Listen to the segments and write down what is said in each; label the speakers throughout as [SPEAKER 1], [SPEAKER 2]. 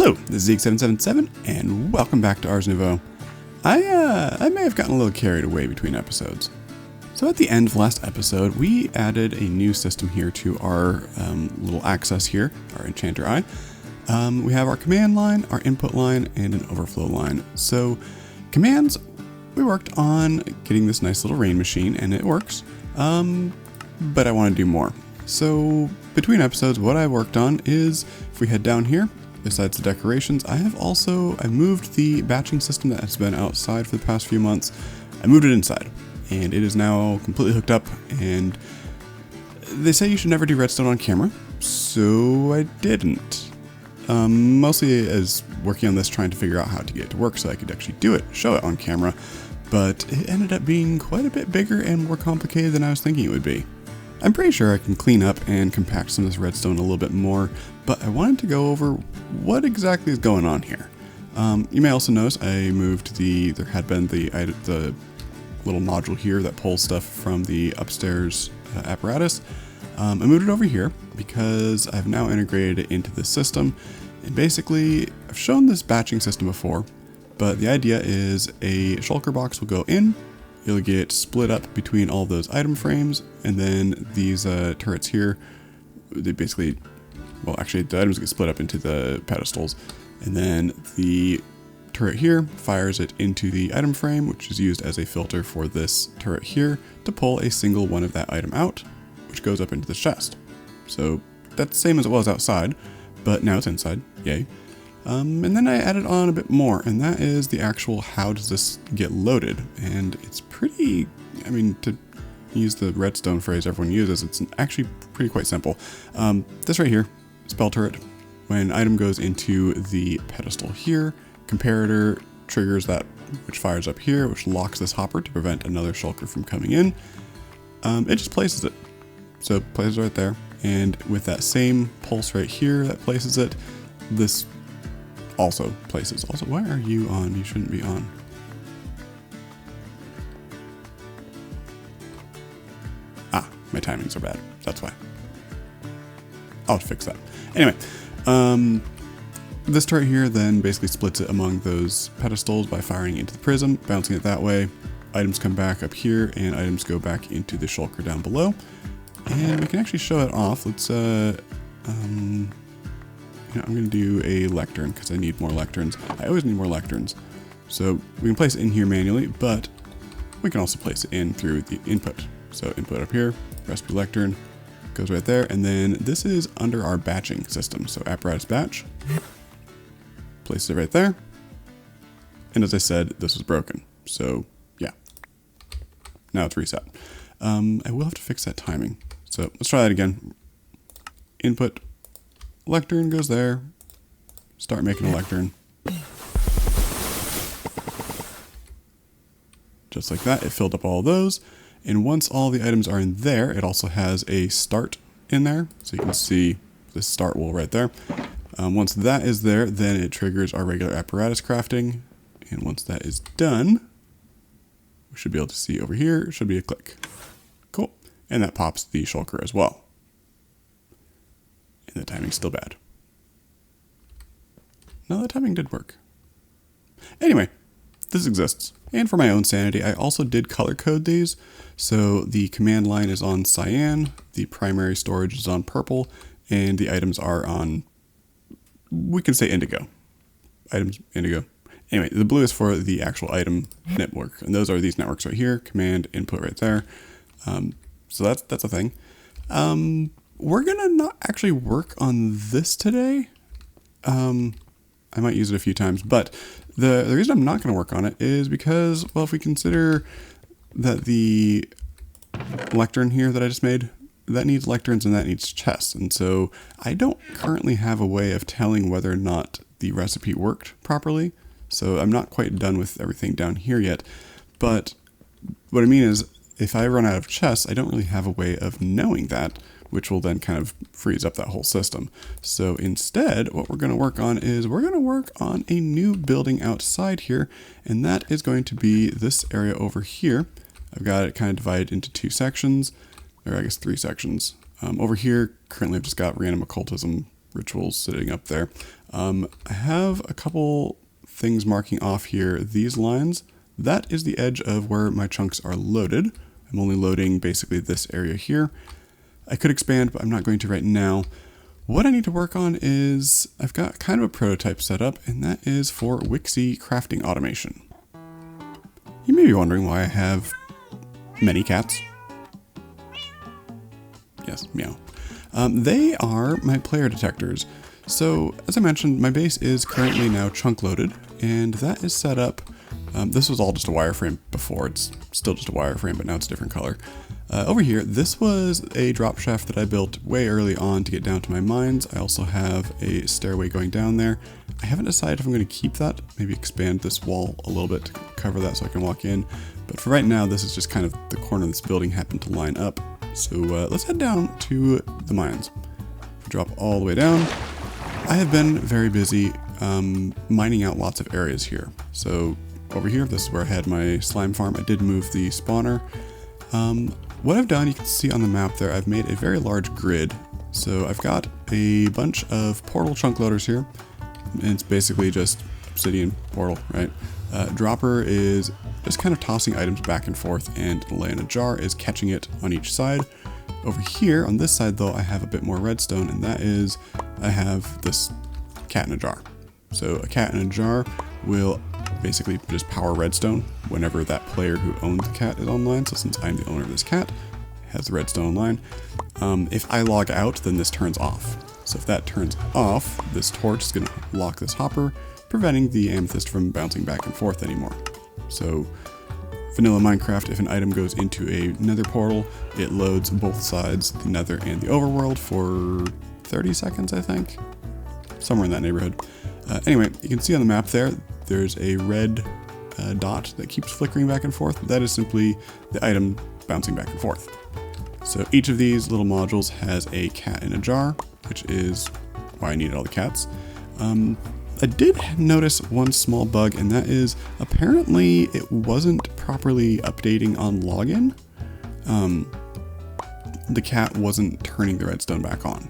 [SPEAKER 1] Hello, this is Xacris777, and welcome back to Ars Nouveau. I may have gotten a little carried away between episodes. So at the end of last episode, we added a new system here to our little access here, our enchanter eye. We have our command line, our input line, and an overflow line. So commands, we worked on getting this nice little rain machine, and it works, but I want to do more. So between episodes, what I worked on is, if we head down here, besides the decorations, I moved the batching system that has been outside for the past few months. I moved it inside, and it is now completely hooked up, and they say you should never do redstone on camera, so I didn't. Mostly as working on this, trying to figure out how to get it to work so I could actually show it on camera, but it ended up being quite a bit bigger and more complicated than I was thinking it would be. I'm pretty sure I can clean up and compact some of this redstone a little bit more, but I wanted to go over what exactly is going on here. You may also notice I moved there had been the little module here that pulls stuff from the upstairs apparatus. I moved it over here because I've now integrated it into the system. And basically, I've shown this batching system before, but the idea is a shulker box will go in. It'll get split up between all those item frames, and then these turrets here, they basically, well, actually the items get split up into the pedestals, and then the turret here fires it into the item frame, which is used as a filter for this turret here to pull a single one of that item out, which goes up into the chest. So that's the same as it was outside, but now it's inside, yay. And then I added on a bit more, and that is the actual how does this get loaded. And it's pretty, I mean, to use the redstone phrase everyone uses, it's actually pretty quite simple. This right here, spell turret, when item goes into the pedestal here, comparator triggers that, which fires up here, which locks this hopper to prevent another shulker from coming in. It just places it. So it places it right there, and with that same pulse right here that places it, this also places. Also, why are you on? You shouldn't be on. My timings are bad. That's why. I'll fix that. Anyway, this turret here then basically splits it among those pedestals by firing into the prism, bouncing it that way. Items come back up here, and items go back into the shulker down below. And we can actually show it off. Let's I'm going to do a lectern because I need more lecterns. I always need more lecterns. So we can place it in here manually, but we can also place it in through the input. So input up here, recipe lectern, goes right there. And then this is under our batching system. So apparatus batch, place it right there. And as I said, this was broken. So yeah, now it's reset. I will have to fix that timing. So let's try that again. Input, lectern goes there. Start making a lectern. Just like that, it filled up all of those. And once all the items are in there, it also has a start in there. So you can see this start wool right there. Once that is there, then it triggers our regular apparatus crafting. And once that is done, we should be able to see over here, it should be a click. Cool. And that pops the shulker as well. And the timing's still bad. No, the timing did work. Anyway, this exists. And for my own sanity, I also did color code these. So the command line is on cyan, the primary storage is on purple, and the items are on, we can say indigo. Items, indigo. Anyway, the blue is for the actual item network. And those are these networks right here, command, input right there. So that's a thing. We're gonna not actually work on this today. I might use it a few times, but the reason I'm not gonna work on it is because, well, if we consider that the lectern here that I just made, that needs lecterns and that needs chests. And so I don't currently have a way of telling whether or not the recipe worked properly. So I'm not quite done with everything down here yet. But what I mean is, if I run out of chests, I don't really have a way of knowing that, which will then kind of freeze up that whole system. So instead, what we're going to work on is we're going to work on a new building outside here, and that is going to be this area over here. I've got it kind of divided into two sections, or I guess three sections. Over here, currently I've just got random occultism rituals sitting up there. I have a couple things marking off here. These lines, that is the edge of where my chunks are loaded. I'm only loading basically this area here. I could expand, but I'm not going to right now. What I need to work on is I've got kind of a prototype set up, and that is for Wixie crafting automation. You may be wondering why I have many cats. Yes, meow. They are my player detectors. So, as I mentioned, my base is currently now chunk loaded, and that is set up. This was all just a wireframe before. It's still just a wireframe, but now it's a different color. Over here, this was a drop shaft that I built way early on to get down to my mines. I also have a stairway going down there. I haven't decided if I'm going to keep that, maybe expand this wall a little bit to cover that so I can walk in. But for right now, this is just kind of the corner of this building happened to line up. So let's head down to the mines. Drop all the way down. I have been very busy mining out lots of areas here. So over here, this is where I had my slime farm. I did move the spawner. What I've done, you can see on the map there, I've made a very large grid. So I've got a bunch of portal chunk loaders here. And it's basically just obsidian portal, right? Dropper is just kind of tossing items back and forth, and lay in a jar is catching it on each side. Over here, on this side though, I have a bit more redstone, and that is, I have this cat in a jar. So a cat in a jar will basically just power redstone whenever that player who owns the cat is online. So since I'm the owner of this cat, it has the redstone online. If I log out, then this turns off. So if that turns off, this torch is going to lock this hopper, preventing the amethyst from bouncing back and forth anymore. So vanilla Minecraft, if an item goes into a nether portal, it loads both sides, the nether and the overworld, for 30 seconds, I think. Somewhere in that neighborhood. Anyway, you can see on the map there, there's a red dot that keeps flickering back and forth. That is simply the item bouncing back and forth. So each of these little modules has a cat in a jar, which is why I needed all the cats. I did notice one small bug, and that is apparently it wasn't properly updating on login. The cat wasn't turning the redstone back on.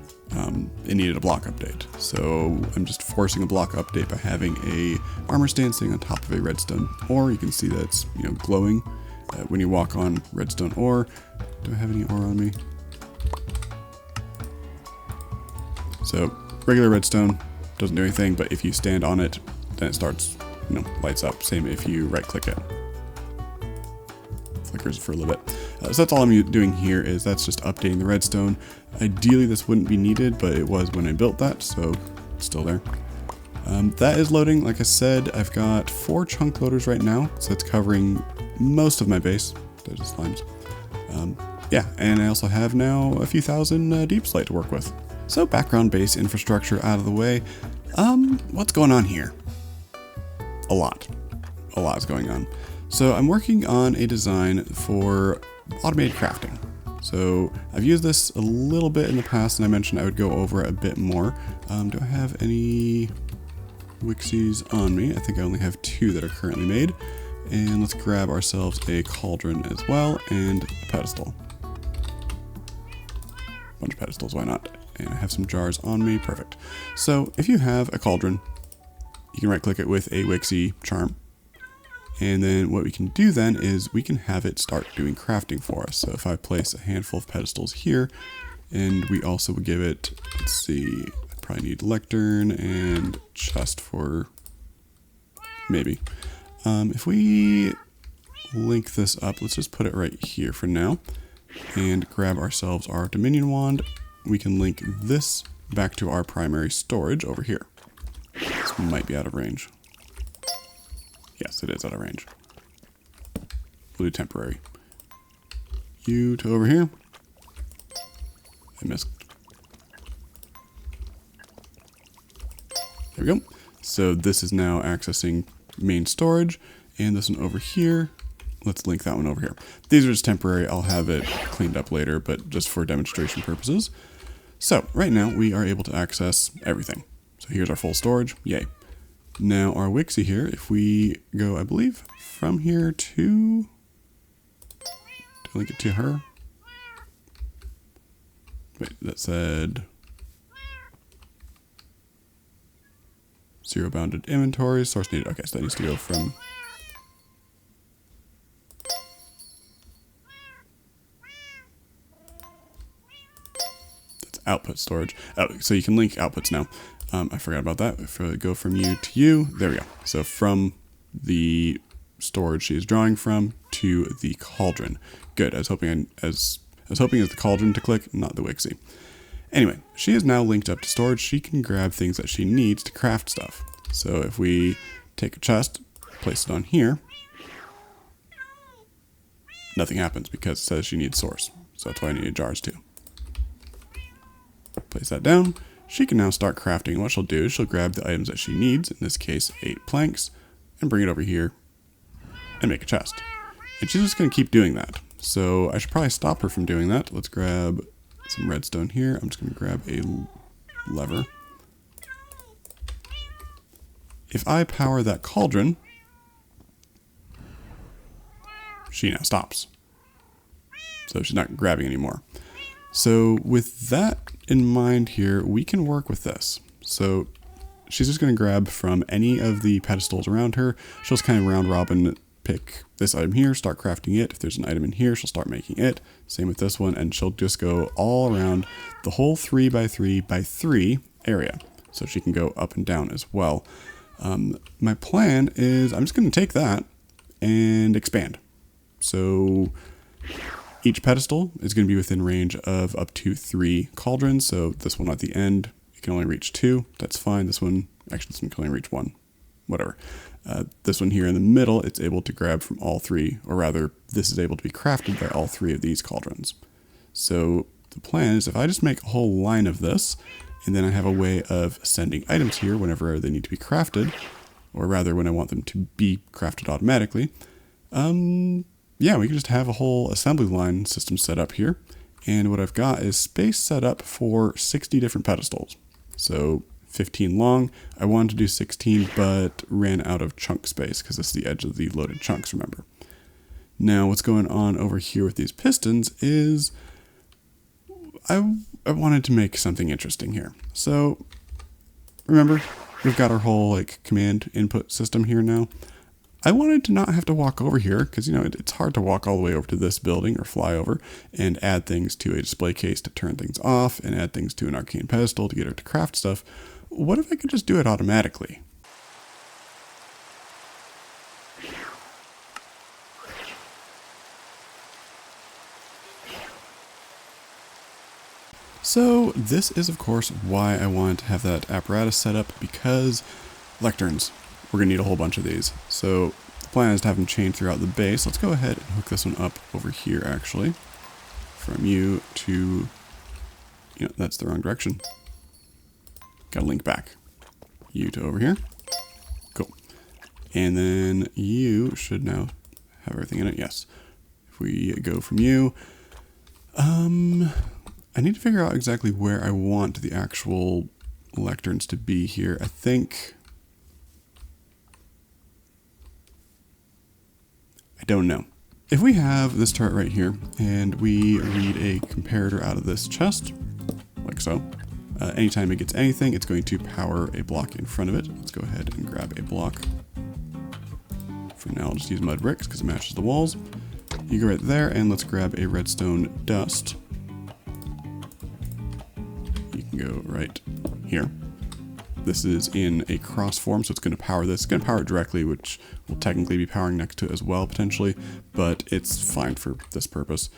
[SPEAKER 1] It needed a block update. So I'm just forcing a block update by having a armor stand sitting on top of a redstone ore. You can see that it's glowing when you walk on redstone ore. Do I have any ore on me? So regular redstone doesn't do anything, but if you stand on it, then it starts, lights up. Same if you right click it. Flickers for a little bit. So that's all I'm doing here, is that's just updating the redstone. Ideally this wouldn't be needed, but it was when I built that, so it's still there. That is loading. Like I said, I've got 4 chunk loaders right now, so it's covering most of my base. There's the slimes. Yeah, and I also have now a few thousand deep slate to work with. So background base infrastructure out of the way. What's going on here? A lot is going on. So I'm working on a design for automated crafting. So I've used this a little bit in the past, and I mentioned I would go over it a bit more. Do I have any wixies on me? I think I only have 2 that are currently made. And let's grab ourselves a cauldron as well, and a pedestal. Bunch of pedestals, why not? And I have some jars on me, perfect. So if you have a cauldron, you can right click it with a Wixie charm. And then what we can do then is we can have it start doing crafting for us. So if I place a handful of pedestals here, and we also would give it, let's see, I probably need lectern and chest for maybe. If we link this up, let's just put it right here for now, and grab ourselves our Dominion wand. We can link this back to our primary storage over here. This might be out of range. Yes, it is out of range. We'll do temporary. You to over here. I missed. There we go. So this is now accessing main storage, and this one over here. Let's link that one over here. These are just temporary. I'll have it cleaned up later, but just for demonstration purposes. So right now we are able to access everything. So here's our full storage. Yay. Now our Wixie here, if we go, I believe, from here to link it to her. Wait, that said, 0 bounded inventory, source needed. Okay, so that needs to go from... That's output storage. Oh, so you can link outputs now. I forgot about that. If I go from you to you, there we go. So from the storage she is drawing from to the cauldron. Good. I was hoping as the cauldron to click, not the Wixie. Anyway, she is now linked up to storage. She can grab things that she needs to craft stuff. So if we take a chest, place it on here, nothing happens because it says she needs source. So that's why I needed jars too. Place that down. She can now start crafting. And what she'll do is she'll grab the items that she needs, in this case 8 planks, and bring it over here and make a chest. And she's just going to keep doing that. So I should probably stop her from doing that. Let's grab some redstone here. I'm just going to grab a lever. If I power that cauldron, she now stops. So she's not grabbing anymore. So with that in mind here, we can work with this. So she's just going to grab from any of the pedestals around her. She'll just kind of round robin, pick this item here, start crafting it. If there's an item in here, she'll start making it. Same with this one, and she'll just go all around the whole 3x3x3 area. So she can go up and down as well. My plan is I'm just going to take that and expand. So each pedestal is going to be within range of up to 3 cauldrons. So this one at the end, it can only reach 2. That's fine. This one can only reach 1. Whatever. This one here in the middle, it's able to grab from all 3, or rather, this is able to be crafted by all 3 of these cauldrons. So the plan is if I just make a whole line of this, and then I have a way of sending items here whenever they need to be crafted, or rather when I want them to be crafted automatically, yeah, we can just have a whole assembly line system set up here. And what I've got is space set up for 60 different pedestals. So 15 long. I wanted to do 16, but ran out of chunk space because this is the edge of the loaded chunks, remember. Now, what's going on over here with these pistons is I wanted to make something interesting here. So remember, we've got our whole command input system here now. I wanted to not have to walk over here because, it's hard to walk all the way over to this building or fly over and add things to a display case to turn things off and add things to an arcane pedestal to get her to craft stuff. What if I could just do it automatically? So this is, of course, why I wanted to have that apparatus set up, because lecterns. We're going to need a whole bunch of these. So the plan is to have them chained throughout the base. Let's go ahead and hook this one up over here, actually. From you to... that's the wrong direction. Got to link back. You to over here. Cool. And then you should now have everything in it. Yes. If we go from you... I need to figure out exactly where I want the actual lecterns to be here. I think... I don't know. If we have this turret right here, and we read a comparator out of this chest, like so, anytime it gets anything, it's going to power a block in front of it. Let's go ahead and grab a block. For now, I'll just use mud bricks because it matches the walls. You go right there, and let's grab a redstone dust. You can go right here. This is in a cross form, so it's going to power this. It's going to power it directly, which will technically be powering next to it as well, potentially, but it's fine for this purpose.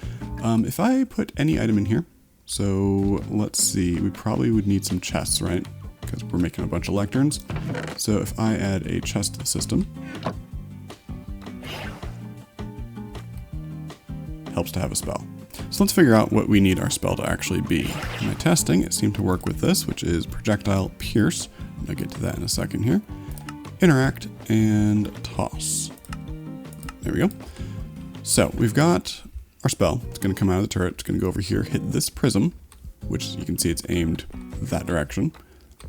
[SPEAKER 1] If I put any item in here, so let's see, we probably would need some chests, right? Because we're making a bunch of lecterns. So if I add a chest to the system, helps to have a spell. So let's figure out what we need our spell to actually be. In my testing, it seemed to work with this, which is projectile pierce. I'll get to that in a second here. Interact and toss. There we go. So we've got our spell. It's going to come out of the turret. It's going to go over here, hit this prism, which you can see it's aimed that direction.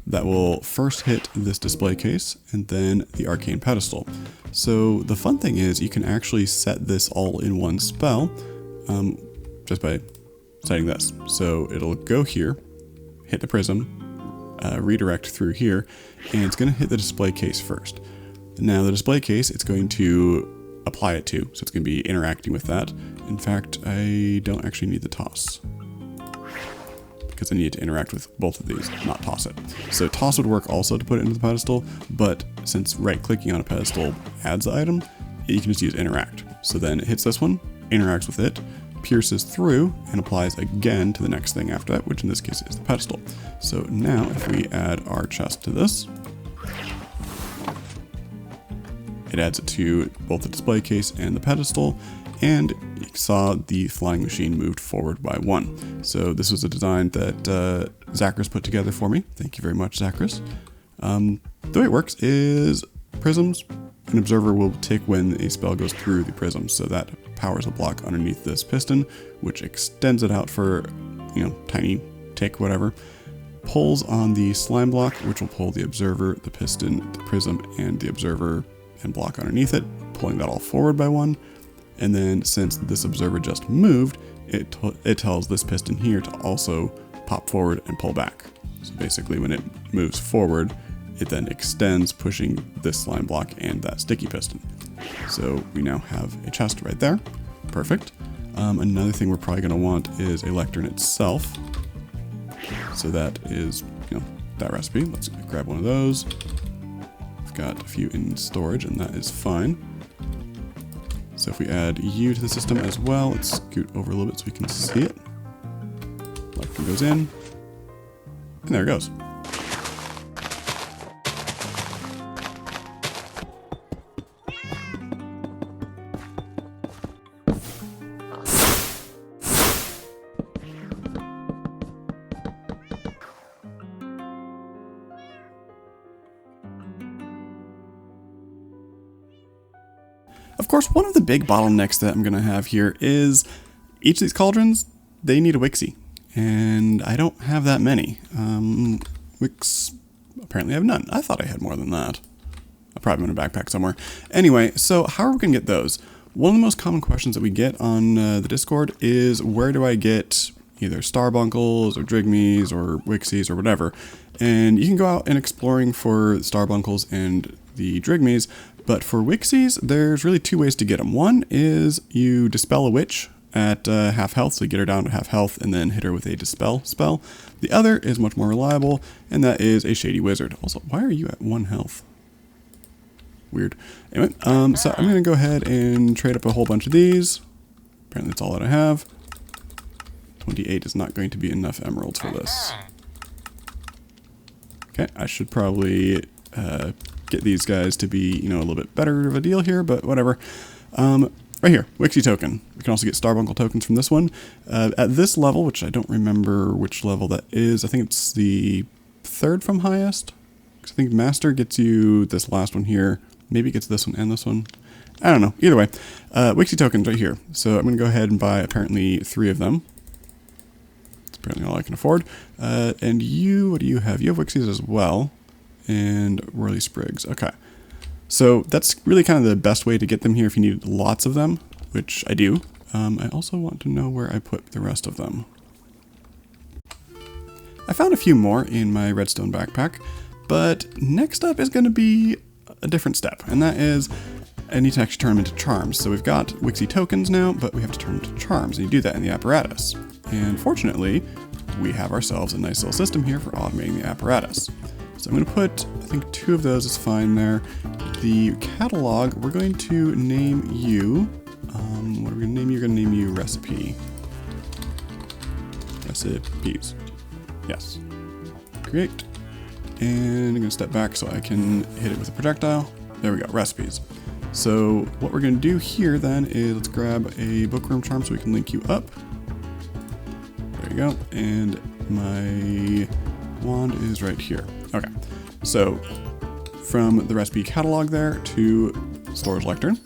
[SPEAKER 1] That will first hit this display case and then the arcane pedestal. So the fun thing is you can actually set this all in one spell. Just by setting this. So it'll go here, hit the prism, redirect through here, and it's going to hit the display case first. Now the display case, it's going to apply it to, so it's going to be interacting with that. In fact, I don't actually need the toss, because I need to interact with both of these, not toss it. So toss would work also to put it into the pedestal, but since right-clicking on a pedestal adds the item, you can just use interact. So then it hits this one, interacts with it, pierces through, and applies again to the next thing after that, which in this case is the pedestal. So now if we add our chest to this, it adds it to both the display case and the pedestal, and you saw the flying machine moved forward by 1. So this was a design that Xacris put together for me. Thank you very much, Xacris. The way it works is prisms, an observer will tick when a spell goes through the prism, so that powers a block underneath this piston, which extends it out for, tiny tick, whatever. Pulls on the slime block, which will pull the observer, the piston, the prism, and the observer and block underneath it, pulling that all forward by 1. And then since this observer just moved, it tells this piston here to also pop forward and pull back. So basically when it moves forward, it then extends, pushing this slime block and that sticky piston. So we now have a chest right there. Perfect. Another thing we're probably going to want is a lectern itself. So that is, that recipe. Let's grab one of those. I've got a few in storage, and that is fine. So if we add you to the system as well, let's scoot over a little bit so we can see it. Lectern goes in, and there it goes. Of course, one of the big bottlenecks that I'm going to have here is each of these cauldrons, they need a Wixie, and I don't have that many. Wix, apparently I have none. I thought I had more than that. I probably in a backpack somewhere. Anyway, so how are we going to get those? One of the most common questions that we get on the Discord is, where do I get either starbunkles or drigmies or wixies or whatever? And you can go out and exploring for starbunkles and the drigmies, but for wixies, there's really 2 ways to get them. One is you dispel a witch at half health, so you get her down to half health and then hit her with a dispel spell. The other is much more reliable, and that is a shady wizard. Also, why are you at 1 health? Weird. Anyway, so I'm going to go ahead and trade up a whole bunch of these. Apparently that's all that I have. 28 is not going to be enough emeralds for this. Okay, I should probably get these guys to be, a little bit better of a deal here, but whatever. Right here, Wixie token. We can also get Starbuncle tokens from this one. At this level, which I don't remember which level that is, I think it's the 3rd from highest. Because I think Master gets you this last one here. Maybe it gets this one and this one. I don't know. Either way, Wixie tokens right here. So I'm going to go ahead and buy apparently 3 of them. That's apparently all I can afford. And you, what do you have? You have Wixies as well. And Whirly Sprigs. Okay. So that's really kind of the best way to get them here if you need lots of them, which I do. I also want to know where I put the rest of them. I found a few more in my redstone backpack, but next up is going to be a different step, and that is I need to actually turn them into charms. So we've got Wixie tokens now, but we have to turn them into charms, and you do that in the apparatus. And fortunately, we have ourselves a nice little system here for automating the apparatus. So I'm going to put, I think 2 of those is fine there. The catalog, we're going to name you, what are we going to name you? We're going to name you Recipe. Recipes. Yes. Create. And I'm going to step back so I can hit it with a projectile. There we go, recipes. So what we're going to do here then is let's grab a bookworm charm so we can link you up. There you go. And my wand is right here. Okay, so from the recipe catalog there to storage lectern,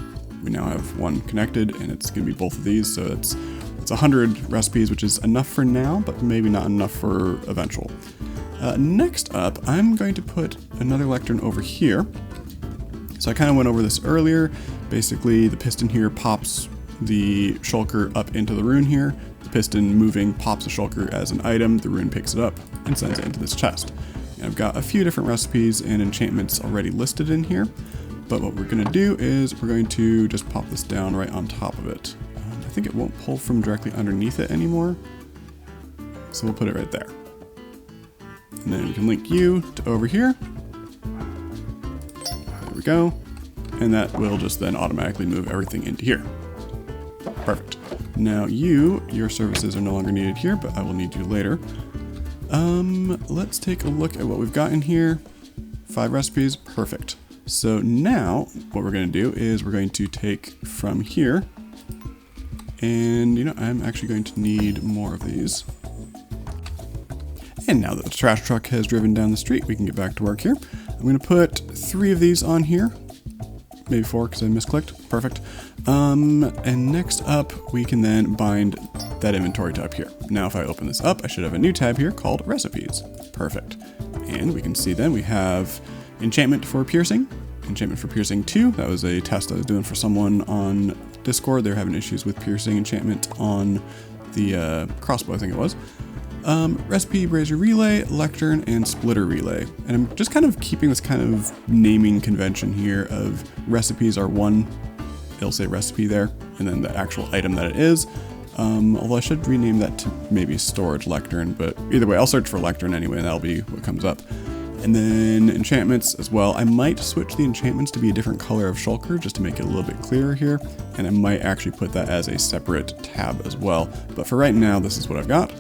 [SPEAKER 1] we now have 1 connected, and it's going to be both of these. So it's 100 recipes, which is enough for now, but maybe not enough for eventual. Next up, I'm going to put another lectern over here. So I kind of went over this earlier. Basically, the piston here pops the shulker up into the rune here. The piston moving pops the shulker as an item. The rune picks it up and sends it into this chest. I've got a few different recipes and enchantments already listed in here, but what we're going to do is we're going to just pop this down right on top of it. I think it won't pull from directly underneath it anymore, so we'll put it right there. And then we can link you to over here. There we go. And that will just then automatically move everything into here. Perfect. Now your services are no longer needed here, but I will need you later. Let's take a look at what we've got in here. 5 recipes, perfect. So now what we're going to do is we're going to take from here, and I'm actually going to need more of these. And now that the trash truck has driven down the street, we can get back to work here. I'm going to put 3 of these on here. Maybe 4 because I misclicked. Perfect. And next up, we can then bind that inventory to up here. Now, if I open this up, I should have a new tab here called Recipes. Perfect. And we can see then we have Enchantment for Piercing, Enchantment for Piercing 2. That was a test I was doing for someone on Discord. They're having issues with piercing enchantment on the crossbow, I think it was. Recipe, Brazier Relay, Lectern, and Splitter Relay. And I'm just kind of keeping this kind of naming convention here of recipes are 1, it'll say recipe there, and then the actual item that it is. Although I should rename that to maybe Storage Lectern, but either way, I'll search for Lectern anyway, and that'll be what comes up. And then enchantments as well. I might switch the enchantments to be a different color of shulker just to make it a little bit clearer here, and I might actually put that as a separate tab as well. But for right now, this is what I've got.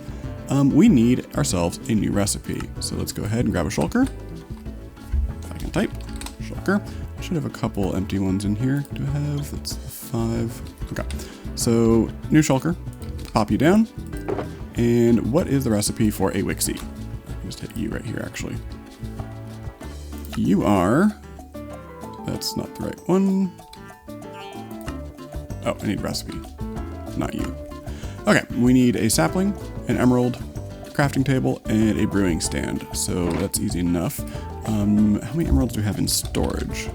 [SPEAKER 1] We need ourselves a new recipe. So let's go ahead and grab a shulker. If I can type, shulker. I should have a couple empty ones in here. Do I have? That's 5. Okay. So new shulker, pop you down. And what is the recipe for a Wixie? Just hit you right here, actually. You are, that's not the right one. Oh, I need recipe, not you. Okay, we need a sapling, an emerald, crafting table, and a brewing stand. So that's easy enough. How many emeralds do we have in storage?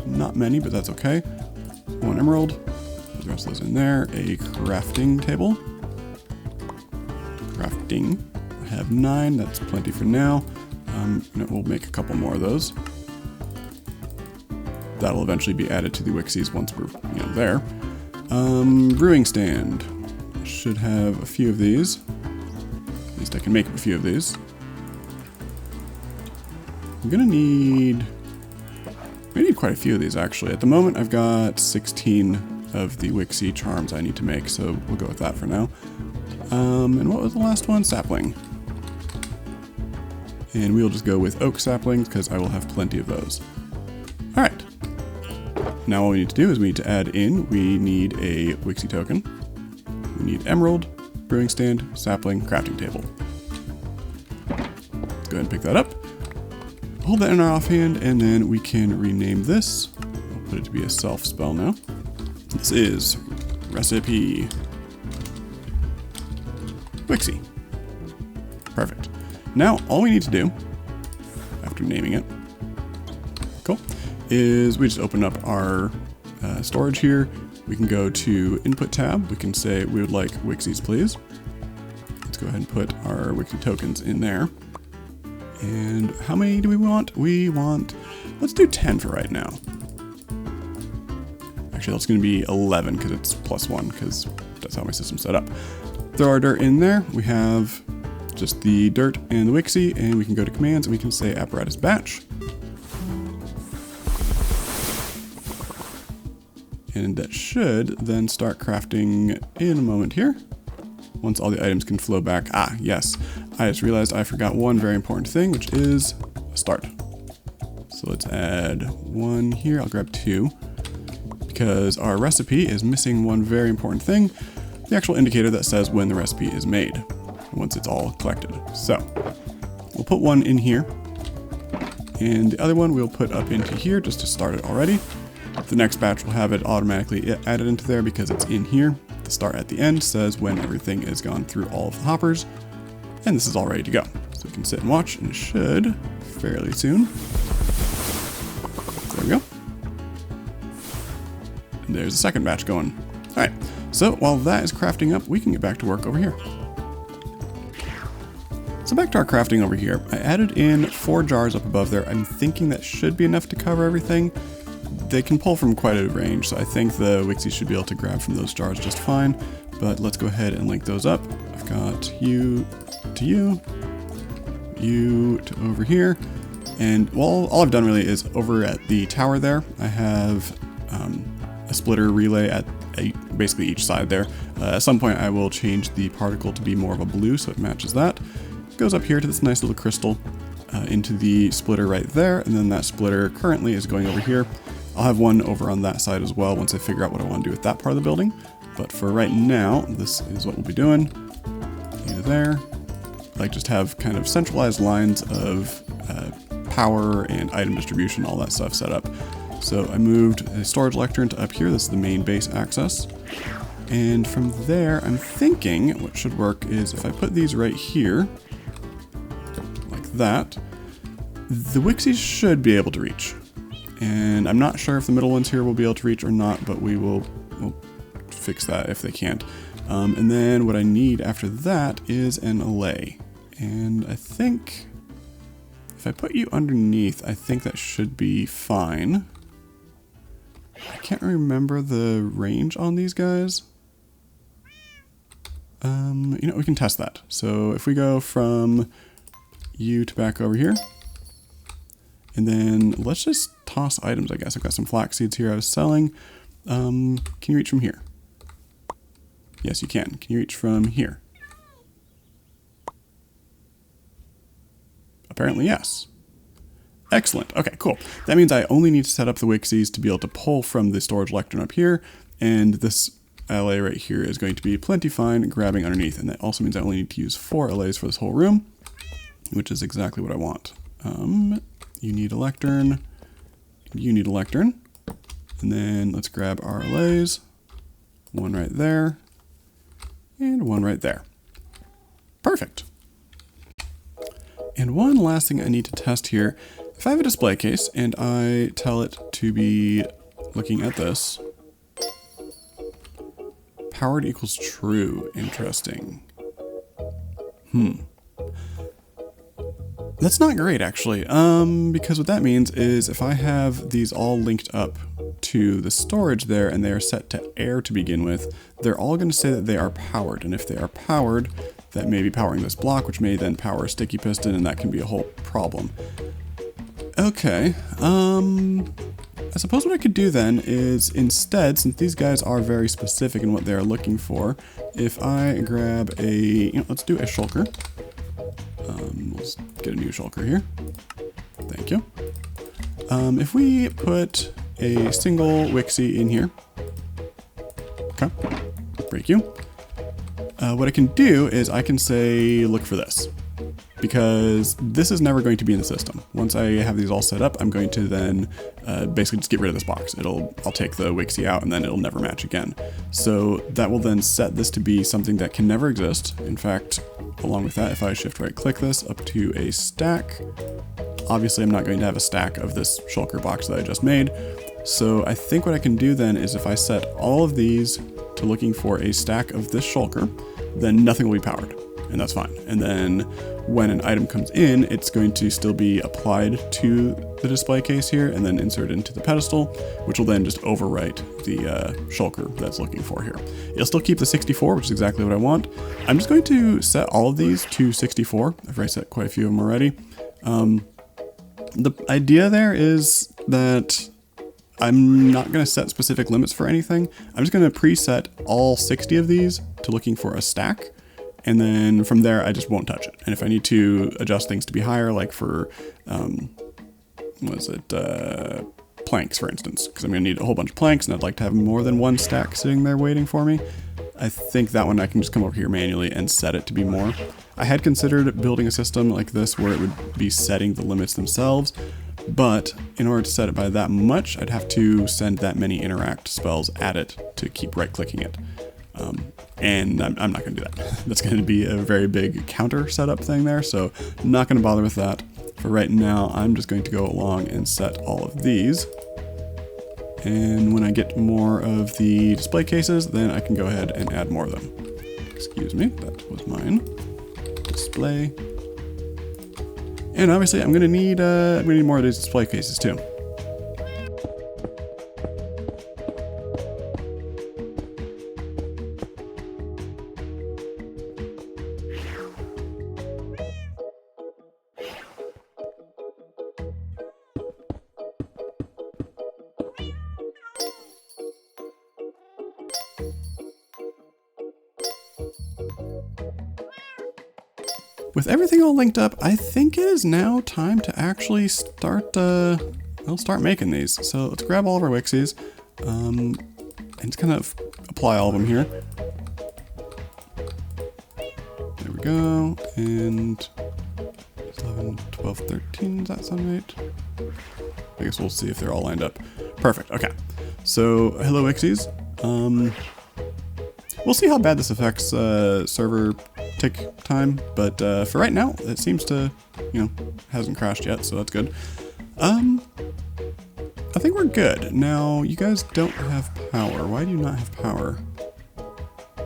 [SPEAKER 1] Not many, but that's okay. 1 emerald, put the rest of those in there. A crafting table. Crafting, I have 9, that's plenty for now. We'll make a couple more of those. That'll eventually be added to the Wixies once we're there. Brewing stand. Should have a few of these. At least I can make a few of these. I'm gonna need... I need quite a few of these actually. At the moment I've got 16 of the Wixie charms I need to make, so we'll go with that for now. And what was the last one? Sapling. And we'll just go with oak saplings because I will have plenty of those. Alright. Now all we need to do is we need to add in, we need a Wixie token. We need emerald, brewing stand, sapling, crafting table. Let's go ahead and pick that up. Hold that in our offhand, and then we can rename this. I'll put it to be a self spell now. This is recipe Wixie. Perfect. Now, all we need to do, after naming it, cool, is we just open up our storage here. We can go to Input tab. We can say we would like Wixies, please. Let's go ahead and put our Wixie tokens in there. And how many do we want? We want, let's do 10 for right now. Actually, that's going to be 11 because it's +1 because that's how my system's set up. Throw our dirt in there. We have just the dirt and the Wixie, and we can go to commands and we can say apparatus batch. And that should then start crafting in a moment here. Once all the items can flow back. Ah, yes. I just realized I forgot one very important thing, which is a start. So let's add 1 here. I'll grab 2 because our recipe is missing one very important thing, the actual indicator that says when the recipe is made, once it's all collected. So we'll put 1 in here, and the other one we'll put up into here just to start it already. The next batch will have it automatically added into there because it's in here. The start at the end says when everything is gone through all of the hoppers, and this is all ready to go. So we can sit and watch, and it should fairly soon. There we go. And there's the second batch going. All right, so while that is crafting up, we can get back to work over here. So back to our crafting over here. I added in 4 jars up above there. I'm thinking that should be enough to cover everything. They can pull from quite a range, so I think the Wixies should be able to grab from those jars just fine. But let's go ahead and link those up. I've got you to you, you to over here. And well, all I've done really is over at the tower there, I have a splitter relay at basically each side there. At some point I will change the particle to be more of a blue so it matches that. It goes up here to this nice little crystal into the splitter right there, and then that splitter currently is going over here. I'll have one over on that side as well once I figure out what I want to do with that part of the building. But for right now, this is what we'll be doing. You there. Like just have kind of centralized lines of power and item distribution, all that stuff set up. So I moved a storage lectern to up here. This is the main base access. And from there, I'm thinking what should work is if I put these right here, like that, the Wixies should be able to reach. And I'm not sure if the middle ones here will be able to reach or not, but we'll fix that if they can't. And then what I need after that is an allay. And I think if I put you underneath, I think that should be fine. I can't remember the range on these guys. You know, we can test that. So if we go from you to back over here, and then let's just toss items, I guess. I've got some flax seeds here I was selling. Can you reach from here? Yes, you can. Can you reach from here? Apparently, yes. Excellent. Okay, cool. That means I only need to set up the Wixies to be able to pull from the storage lectern up here, and this LA right here is going to be plenty fine grabbing underneath, and that also means I only need to use 4 LAs for this whole room, which is exactly what I want. You need a lectern, you need a lectern, and then let's grab our LAs, one right there, and one right there. Perfect. And one last thing I need to test here, if I have a display case and I tell it to be looking at this, powered equals true, interesting. That's not great actually, because what that means is if I have these all linked up to the storage there and they are set to air to begin with, they're all going to say that they are powered, and if they are powered, that may be powering this block, which may then power a sticky piston, and that can be a whole problem. Okay, I suppose what I could do then is instead, since these guys are very specific in what they're looking for, if I grab let's do a shulker. Let's get a new shulker here. Thank you. If we put a single Wixie in here, okay, break you. What I can do is I can say, look for this, because this is never going to be in the system. Once I have these all set up, I'm going to then basically just get rid of this box. I'll take the Wixie out and then it'll never match again. So that will then set this to be something that can never exist. In fact, along with that, if I shift right click this up to a stack, obviously I'm not going to have a stack of this shulker box that I just made. So I think what I can do then is if I set all of these to looking for a stack of this shulker, then nothing will be powered, and that's fine. And then when an item comes in, it's going to still be applied to the display case here and then inserted into the pedestal, which will then just overwrite the shulker that's looking for here. It'll still keep the 64, which is exactly what I want. I'm just going to set all of these to 64. I've already set quite a few of them already. The idea there is that I'm not going to set specific limits for anything. I'm just going to preset all 60 of these to looking for a stack. And then from there, I just won't touch it. And if I need to adjust things to be higher, like for, planks, for instance, because I'm going to need a whole bunch of planks and I'd like to have more than one stack sitting there waiting for me, I think that one I can just come over here manually and set it to be more. I had considered building a system like this where it would be setting the limits themselves, but in order to set it by that much, I'd have to send that many interact spells at it to keep right-clicking it. And I'm not going to do that. That's going to be a very big counter setup thing there, so I'm not going to bother with that. For right now, I'm just going to go along and set all of these. And when I get more of the display cases, then I can go ahead and add more of them. Excuse me, that was mine. Display. And obviously I'm gonna need more of these display cases too. With everything all linked up, I think it is now time to actually start making these. So let's grab all of our Wixies, and just kind of apply all of them here. There we go, and 11, 12, 13, does that sound right? I guess we'll see if they're all lined up. Perfect, okay. So, hello Wixies. We'll see how bad this affects server tick time, but for right now, it seems to, hasn't crashed yet, so that's good. I think we're good. Now, you guys don't have power. Why do you not have power?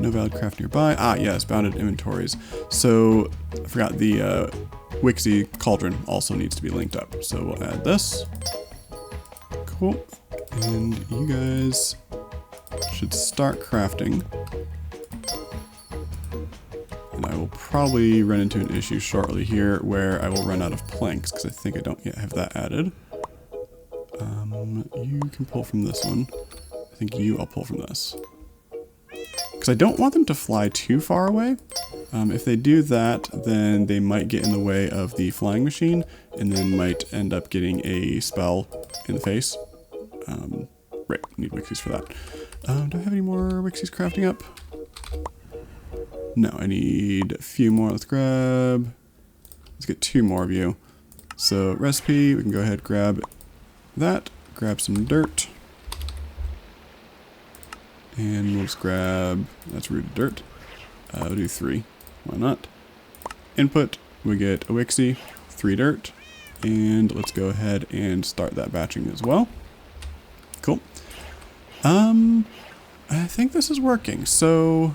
[SPEAKER 1] No valid craft nearby. Ah, yes, bounded inventories. So, I forgot the Wixie cauldron also needs to be linked up. So we'll add this. Cool. And you guys should start crafting. And I will probably run into an issue shortly here where I will run out of planks because I think I don't yet have that added. You can pull from this one. I think I'll pull from this. Because I don't want them to fly too far away. If they do that, then they might get in the way of the flying machine and then might end up getting a spell in the face. Right, need Wixies for that. Do I have any more Wixies crafting up? No, I need a few more. Let's get 2 more of you. So recipe, we can go ahead and grab that, grab some dirt. And we'll just grab, that's rooted dirt. We'll do 3, why not? Input, we get a Wixie, 3 dirt. And let's go ahead and start that batching as well. Cool. I think this is working. So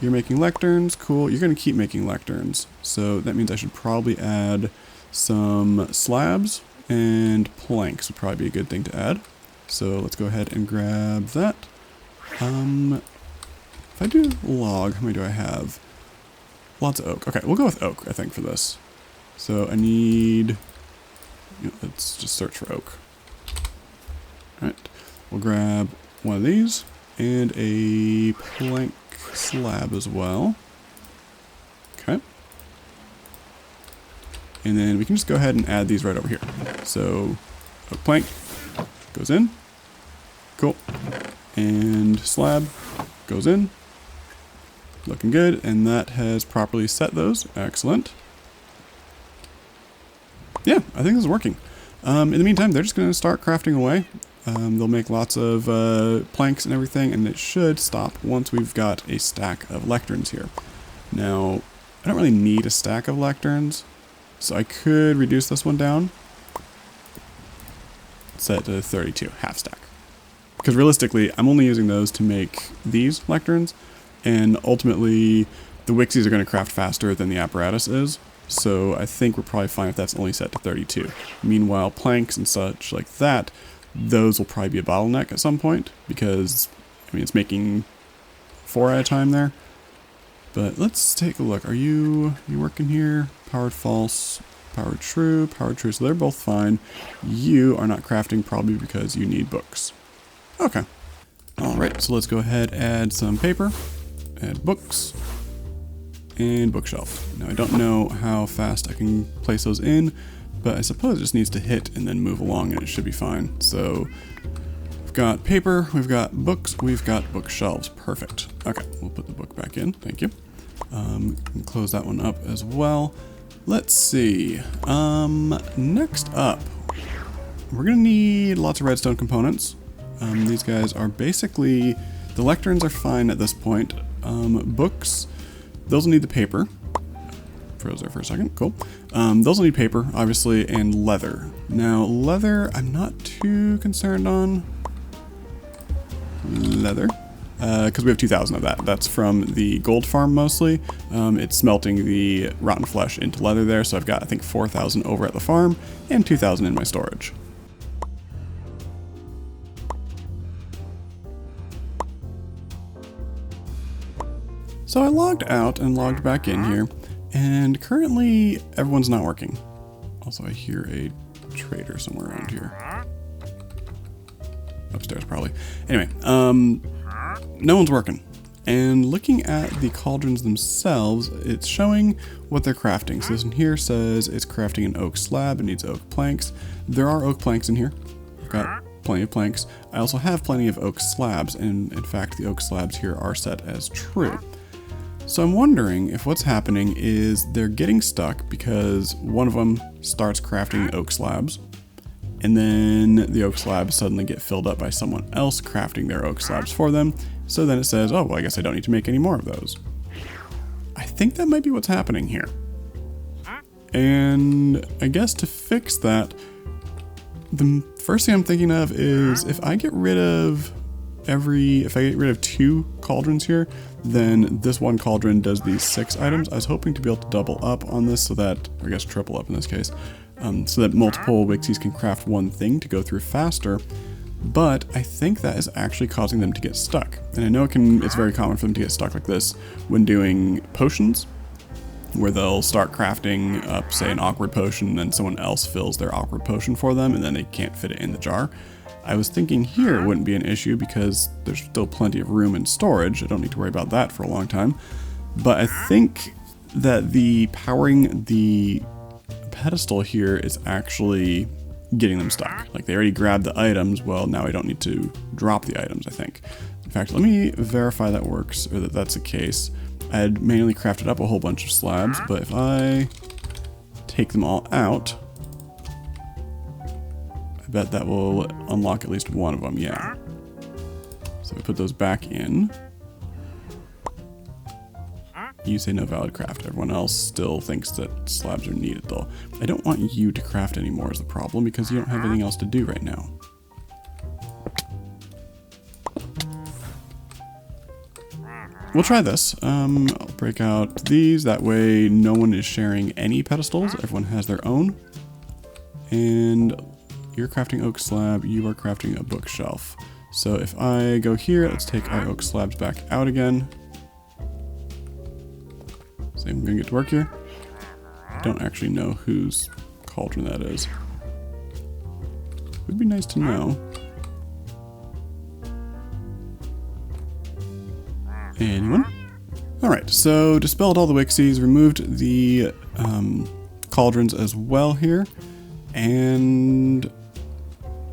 [SPEAKER 1] you're making lecterns, cool. You're gonna keep making lecterns. So that means I should probably add some slabs and planks would probably be a good thing to add. So let's go ahead and grab that. If I do log, how many do I have? Lots of oak. Okay, we'll go with oak, I think, for this. So I need, let's just search for oak. Alright, we'll grab one of these and a plank slab as well. Okay. And then we can just go ahead and add these right over here. So oak plank goes in. Cool. And slab goes in. Looking good. And that has properly set those. Excellent. Yeah, I think this is working. In the meantime, they're just going to start crafting away. They'll make lots of planks and everything, and it should stop once we've got a stack of lecterns here. Now, I don't really need a stack of lecterns, so I could reduce this one down. Set to 32, half stack. Because realistically, I'm only using those to make these lecterns, and ultimately, the Wixies are going to craft faster than the apparatus is. So I think we're probably fine if that's only set to 32. Meanwhile, planks and such like that, those will probably be a bottleneck at some point because, it's making 4 at a time there. But let's take a look. Are you working here? Powered false, powered true, so they're both fine. You are not crafting probably because you need books. Okay. Alright, so let's go ahead and add some paper, add books, and bookshelf. Now I don't know how fast I can place those in, but I suppose it just needs to hit and then move along and it should be fine. So we've got paper, we've got books, we've got bookshelves. Perfect. Okay, we'll put the book back in. Thank you. And close that one up as well. Let's see. Next up, we're gonna need lots of redstone components. These guys are basically, the lecterns are fine at this point. Books, those will need the paper. Froze there for a second, cool. Those will need paper, obviously, and leather. Now, leather, I'm not too concerned on. Leather, because we have 2,000 of that. That's from the gold farm mostly. It's smelting the rotten flesh into leather there, so I've got, I think, 4,000 over at the farm and 2,000 in my storage. So I logged out and logged back in here, and currently everyone's not working. Also, I hear a trader somewhere around here. Upstairs, probably. Anyway, no one's working. And looking at the cauldrons themselves, it's showing what they're crafting. So this one here says it's crafting an oak slab. It needs oak planks. There are oak planks in here. I've got plenty of planks. I also have plenty of oak slabs, and in fact, the oak slabs here are set as true. So I'm wondering if what's happening is they're getting stuck because one of them starts crafting oak slabs, and then the oak slabs suddenly get filled up by someone else crafting their oak slabs for them. So then it says, oh, well, I guess I don't need to make any more of those. I think that might be what's happening here. And I guess to fix that, the first thing I'm thinking of is if I get rid of if I get rid of 2 cauldrons here, then this one cauldron does these 6 items. I was hoping to be able to double up on this so that, or I guess triple up in this case, so that multiple Wixies can craft one thing to go through faster. But I think that is actually causing them to get stuck. And I know it's very common for them to get stuck like this when doing potions, where they'll start crafting up, say, an awkward potion, and then someone else fills their awkward potion for them, and then they can't fit it in the jar. I was thinking here it wouldn't be an issue because there's still plenty of room and storage. I don't need to worry about that for a long time. But I think that the powering the pedestal here is actually getting them stuck. Like, they already grabbed the items. Well, now I don't need to drop the items, I think. In fact, let me verify that works, or that that's the case. I had manually crafted up a whole bunch of slabs, but if I take them all out, I bet that will unlock at least one of them, yeah. So we put those back in. You say no valid craft. Everyone else still thinks that slabs are needed, though. I don't want you to craft anymore is the problem, because you don't have anything else to do right now. We'll try this. I'll break out these. That way no one is sharing any pedestals. Everyone has their own. And you're crafting oak slab. You are crafting a bookshelf. So if I go here, let's take our oak slabs back out again. So I'm gonna get to work here. I don't actually know whose cauldron that is. Would be nice to know. Anyone? Alright, so dispelled all the Wixies, removed the cauldrons as well here, and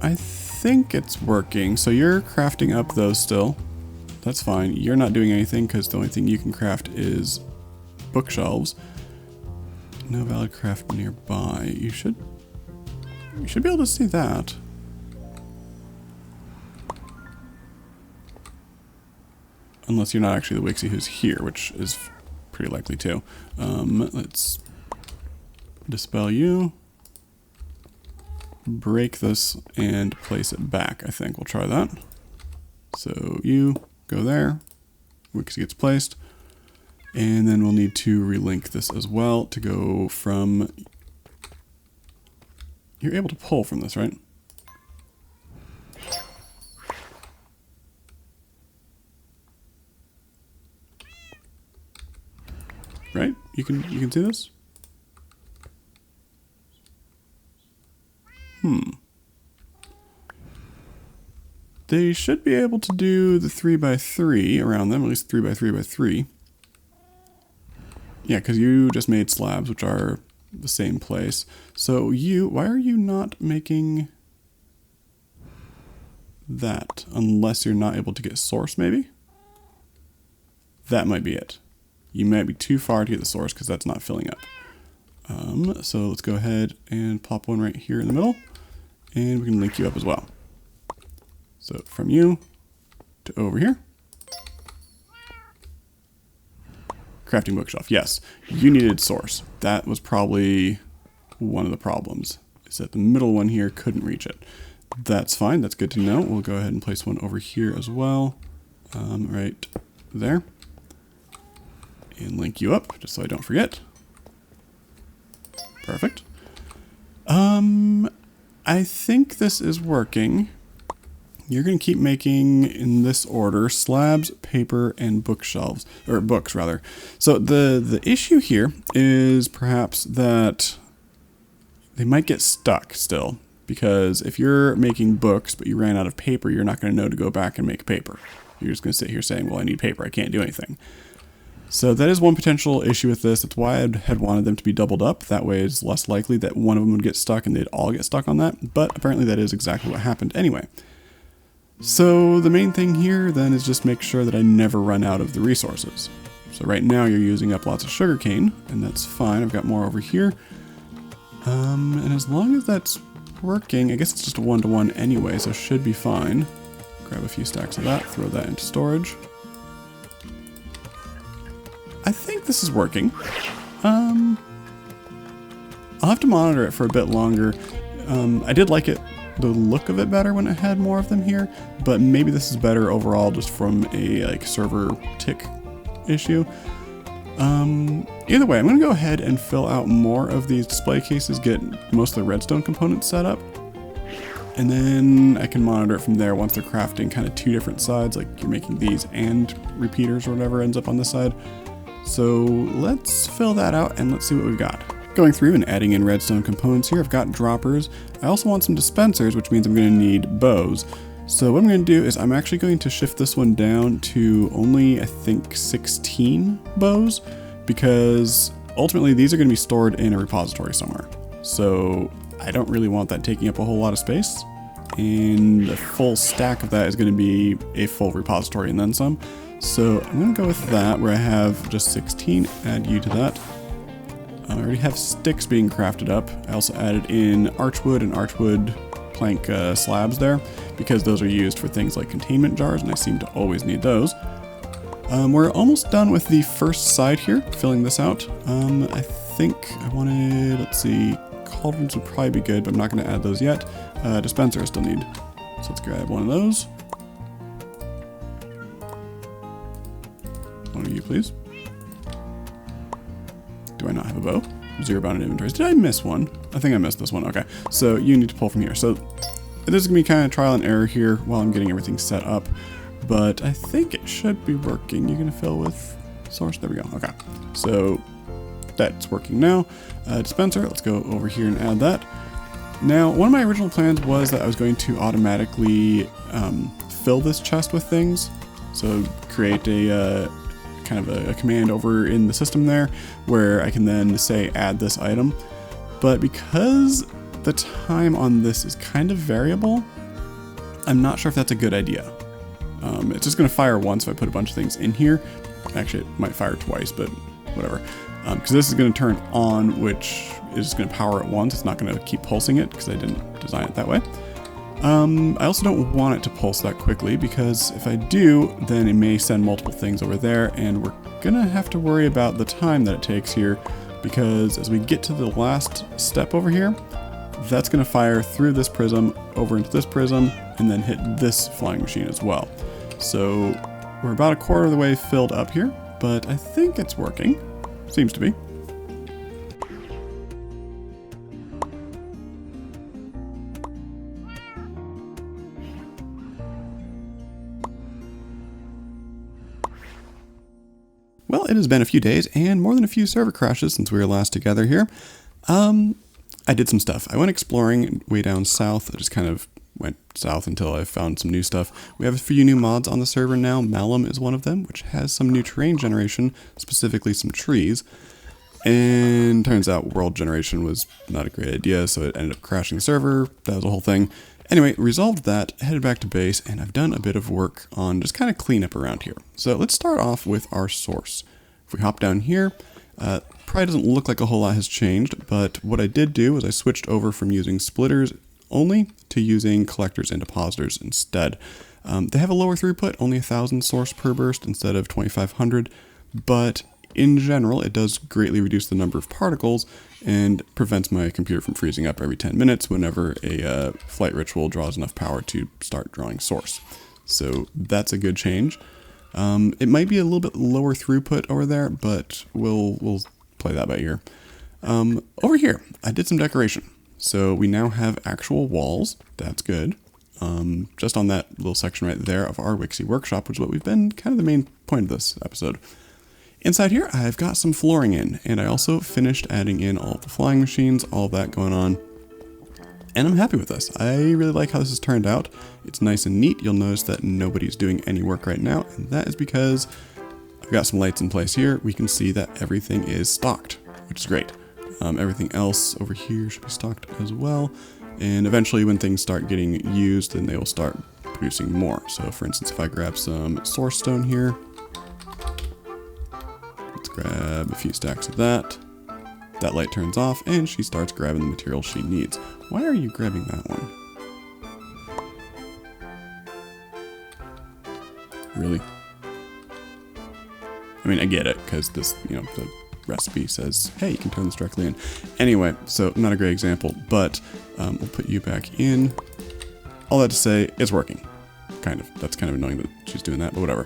[SPEAKER 1] I think it's working. So you're crafting up those still. That's fine. You're not doing anything because the only thing you can craft is bookshelves. No valid craft nearby. You should be able to see that. Unless you're not actually the Wixie who's here, which is pretty likely too. Let's dispel you. Break this and place it back, I think. We'll try that. So you go there. Wixie gets placed. And then we'll need to relink this as well to go from... You're able to pull from this, right? Right? You can see this? They should be able to do the 3x3 around them, at least 3x3x3. Yeah, because you just made slabs, which are the same place. So why are you not making that? Unless you're not able to get source, maybe? That might be it. You might be too far to get the source because that's not filling up. So let's go ahead and pop one right here in the middle. And we can link you up as well. So from you to over here. Crafting bookshelf. Yes, you needed source. That was probably one of the problems. Is that the middle one here couldn't reach it. That's fine. That's good to know. We'll go ahead and place one over here as well. right there. And link you up, just so I don't forget. Perfect. I think this is working. You're going to keep making, in this order, slabs, paper, and bookshelves. Or books, rather. So the issue here is perhaps that they might get stuck still. Because if you're making books, but you ran out of paper, you're not going to know to go back and make paper. You're just going to sit here saying, well, I need paper. I can't do anything. So that is one potential issue with this. That's why I had wanted them to be doubled up. That way it's less likely that one of them would get stuck and they'd all get stuck on that. But apparently that is exactly what happened anyway. So the main thing here then is just make sure that I never run out of the resources. So right now you're using up lots of sugarcane, and that's fine. I've got more over here. And as long as that's working, I guess it's just a 1-to-1 anyway, so it should be fine. Grab a few stacks of that, throw that into storage. I think this is working. I'll have to monitor it for a bit longer. I did like it, the look of it better when it had more of them here, but maybe this is better overall just from a server tick issue. Either way, I'm going to go ahead and fill out more of these display cases, get most of the redstone components set up, and then I can monitor it from there once they're crafting kind of two different sides, like you're making these and repeaters or whatever ends up on this side. So let's fill that out and let's see what we've got. Going through and adding in redstone components here, I've got droppers. I also want some dispensers, which means I'm going to need bows. So what I'm going to do is I'm actually going to shift this one down to only, I think, 16 bows, because ultimately these are going to be stored in a repository somewhere. So I don't really want that taking up a whole lot of space. And a full stack of that is going to be a full repository and then some. So I'm going to go with that, where I have just 16, add you to that. I already have sticks being crafted up. I also added in archwood and archwood plank slabs there, because those are used for things like containment jars, and I seem to always need those. We're almost done with the first side here, filling this out. I think I wanted, let's see, cauldrons would probably be good, but I'm not going to add those yet. Dispenser I still need. So let's grab one of those. One of you, please. Do I not have a bow? 0 bound in inventories. Did I miss one? I think I missed this one. Okay, so you need to pull from here. So this is gonna be kind of trial and error here while I'm getting everything set up, but I think it should be working. You're gonna fill with source. There we go. Okay, so that's working now. Dispenser. Let's go over here and add that. Now, one of my original plans was that I was going to automatically fill this chest with things. So create a kind of a command over in the system there where I can then say add this item. But because the time on this is kind of variable, I'm not sure if that's a good idea. It's just going to fire once if I put a bunch of things in here. Actually, it might fire twice, but whatever. Because this is going to turn on, which is going to power it once. It's not going to keep pulsing it because I didn't design it that way. I also don't want it to pulse that quickly, because if I do, then it may send multiple things over there, and we're gonna have to worry about the time that it takes here, because as we get to the last step over here, that's gonna fire through this prism, over into this prism, and then hit this flying machine as well. So we're about a quarter of the way filled up here, but I think it's working. Seems to be. Well, it has been a few days and more than a few server crashes since we were last together here. I did some stuff. I went exploring way down south. I just kind of went south until I found some new stuff. We have a few new mods on the server now. Malum is one of them, which has some new terrain generation, specifically some trees. And turns out world generation was not a great idea, so it ended up crashing the server. That was a whole thing. Anyway, resolved that, headed back to base, and I've done a bit of work on just kind of cleanup around here. So let's start off with our source. If we hop down here, probably doesn't look like a whole lot has changed, but what I did do was I switched over from using splitters only to using collectors and depositors instead. They have a lower throughput, only 1,000 source per burst instead of 2,500, but in general, it does greatly reduce the number of particles and prevents my computer from freezing up every 10 minutes whenever a flight ritual draws enough power to start drawing source. So that's a good change. It might be a little bit lower throughput over there, but we'll play that by ear. Over here, I did some decoration. So we now have actual walls. That's good. Just on that little section right there of our Wixie workshop, which is what we've been kind of the main point of this episode. Inside here, I've got some flooring in, and I also finished adding in all of the flying machines, all of that going on. And I'm happy with this. I really like how this has turned out. It's nice and neat. You'll notice that nobody's doing any work right now, and that is because I've got some lights in place here. We can see that everything is stocked, which is great. Everything else over here should be stocked as well. And eventually when things start getting used, then they will start producing more. So for instance, if I grab some source stone here, let's grab a few stacks of that. That light turns off and she starts grabbing the material she needs. Why are you grabbing that one? Really? I mean, I get it, because this, the recipe says, hey, you can turn this directly in. Anyway, so not a great example, but we'll put you back in. All that to say, it's working. Kind of. That's kind of annoying that she's doing that, but whatever.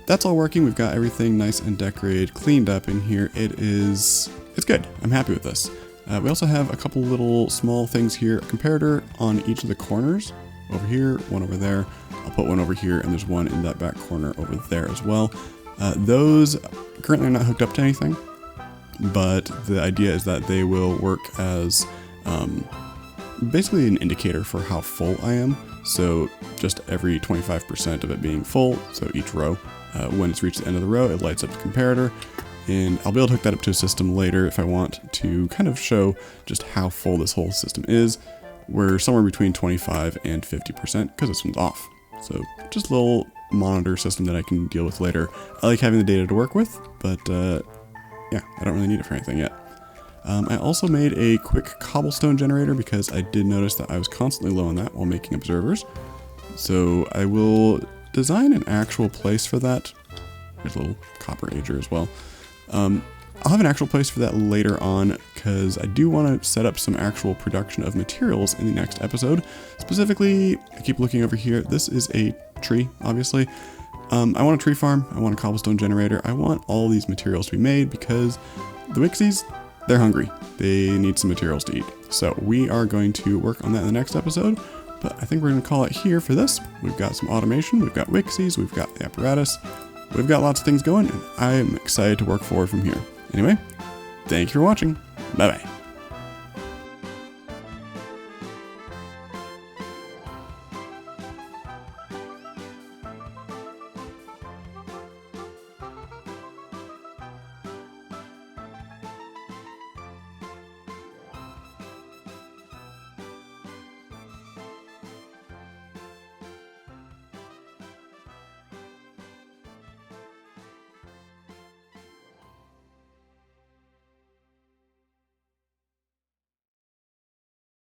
[SPEAKER 1] That's all working. We've got everything nice and decorated, cleaned up in here. It's good. I'm happy with this. We also have a couple little small things here. A comparator on each of the corners. Over here, one over there. I'll put one over here, and there's one in that back corner over there as well. Those currently are not hooked up to anything, but the idea is that they will work as basically an indicator for how full I am. So just every 25% of it being full, so each row, when it's reached the end of the row, it lights up the comparator. And I'll be able to hook that up to a system later if I want to kind of show just how full this whole system is. We're somewhere between 25 and 50% because this one's off. So just a little monitor system that I can deal with later. I like having the data to work with, but yeah, I don't really need it for anything yet. I also made a quick cobblestone generator because I did notice that I was constantly low on that while making observers. So I will design an actual place for that. There's a little copper ager as well. I'll have an actual place for that later on because I do want to set up some actual production of materials in the next episode. Specifically, I keep looking over here. This is a tree, obviously. I want a tree farm. I want a cobblestone generator. I want all these materials to be made because the Wixies, they're hungry. They need some materials to eat. So we are going to work on that in the next episode, but I think we're going to call it here for this. We've got some automation. We've got Wixies. We've got the apparatus. We've got lots of things going, and I'm excited to work forward from here. Anyway, thank you for watching. Bye-bye.